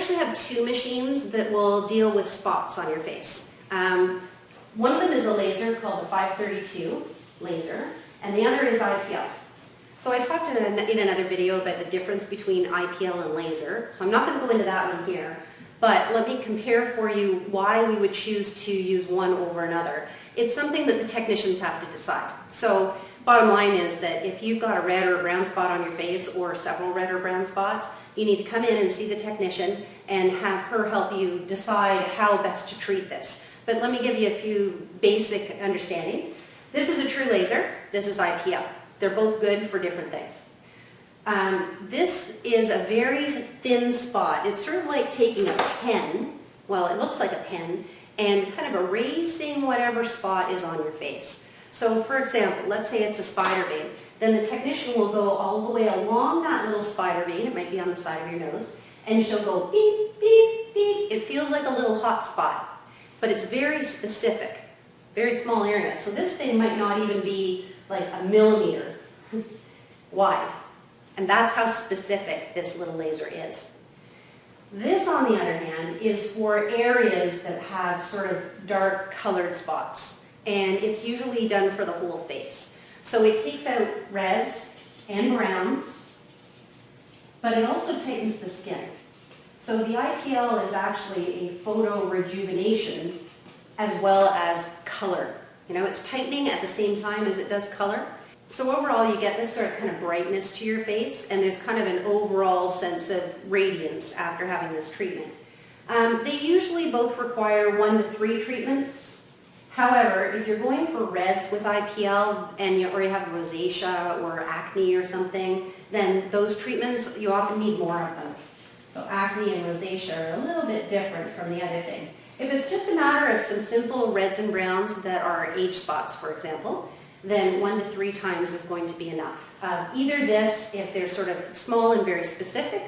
actually have two machines that will deal with spots on your face. One of them is a laser called the 532 laser, and the other is IPL. So I talked in another video about the difference between IPL and laser, so I'm not going to go into that one here, but let me compare for you why we would choose to use one over another. It's something that the technicians have to decide. So bottom line is that if you've got a red or a brown spot on your face or several red or brown spots, you need to come in and see the technician and have her help you decide how best to treat this. But let me give you a few basic understanding. This is a true laser, this is IPL. They're both good for different things. This is a very thin spot. It's sort of like taking a pen, well it looks like a pen, and kind of erasing whatever spot is on your face. So for example, let's say it's a spider vein. Then the technician will go all the way along that little spider vein, it might be on the side of your nose, and she'll go beep, beep, beep. It feels like a little hot spot, but it's very specific, very small area. So this thing might not even be like a millimeter wide. And that's how specific this little laser is. This, on the other hand, is for areas that have sort of dark colored spots. And it's usually done for the whole face. So it takes out reds and browns, but it also tightens the skin. So the IPL is actually a photo rejuvenation as well as color. You know, it's tightening at the same time as it does color. So overall you get this sort of kind of brightness to your face, and there's kind of an overall sense of radiance after having this treatment. They usually both require 1 to 3 treatments. However, if you're going for reds with IPL and you already have rosacea or acne or something, then those treatments, you often need more of them. So acne and rosacea are a little bit different from the other things. If it's just a matter of some simple reds and browns that are age spots, for example, then 1 to 3 times is going to be enough. Either this, if they're sort of small and very specific,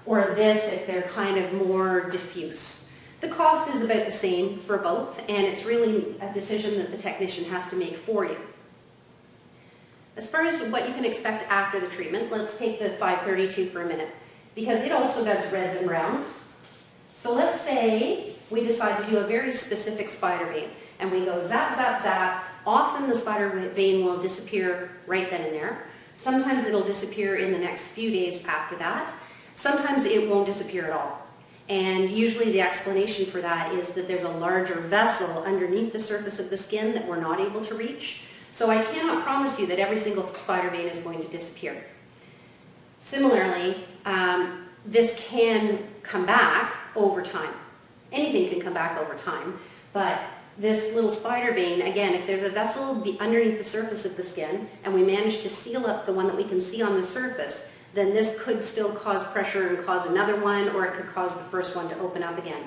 or this, if they're kind of more diffuse. The cost is about the same for both, and it's really a decision that the technician has to make for you. As far as what you can expect after the treatment, let's take the 532 for a minute, because it also does reds and browns. So let's say we decide to do a very specific spider vein, and we go zap, zap, zap. Often the spider vein will disappear right then and there. Sometimes it'll disappear in the next few days after that. Sometimes it won't disappear at all. And usually the explanation for that is that there's a larger vessel underneath the surface of the skin that we're not able to reach. So I cannot promise you that every single spider vein is going to disappear. Similarly, this can come back over time. Anything can come back over time, but this little spider vein, again, if there's a vessel underneath the surface of the skin and we manage to seal up the one that we can see on the surface, then this could still cause pressure and cause another one, or it could cause the first one to open up again.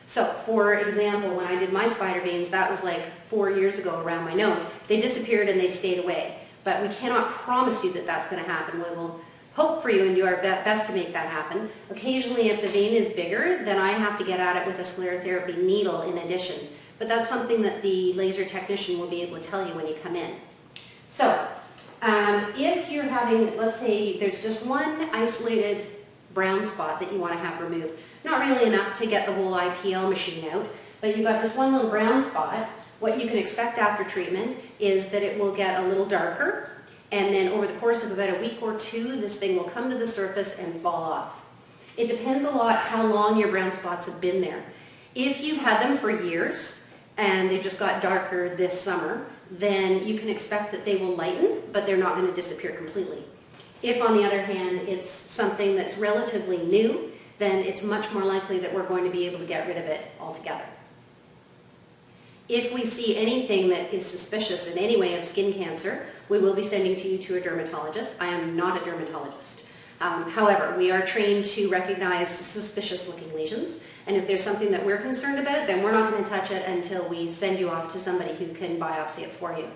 So, for example, when I did my spider veins, that was like 4 years ago around my nose. They disappeared and they stayed away. But we cannot promise you that that's going to happen. We will hope for you and do our best to make that happen. Occasionally, if the vein is bigger, then I have to get at it with a sclerotherapy needle in addition. But that's something that the laser technician will be able to tell you when you come in. So, if you're having, let's say there's just one isolated brown spot that you want to have removed, not really enough to get the whole IPL machine out, but you've got this one little brown spot, what you can expect after treatment is that it will get a little darker, and then over the course of about a week or 2, this thing will come to the surface and fall off. It depends a lot how long your brown spots have been there. If you've had them for years, and they just got darker this summer, then you can expect that they will lighten, but they're not going to disappear completely. If, on the other hand, it's something that's relatively new, then it's much more likely that we're going to be able to get rid of it altogether. If we see anything that is suspicious in any way of skin cancer, we will be sending you to a dermatologist. I am not a dermatologist. However, we are trained to recognize suspicious-looking lesions, and if there's something that we're concerned about, then we're not going to touch it until we send you off to somebody who can biopsy it for you.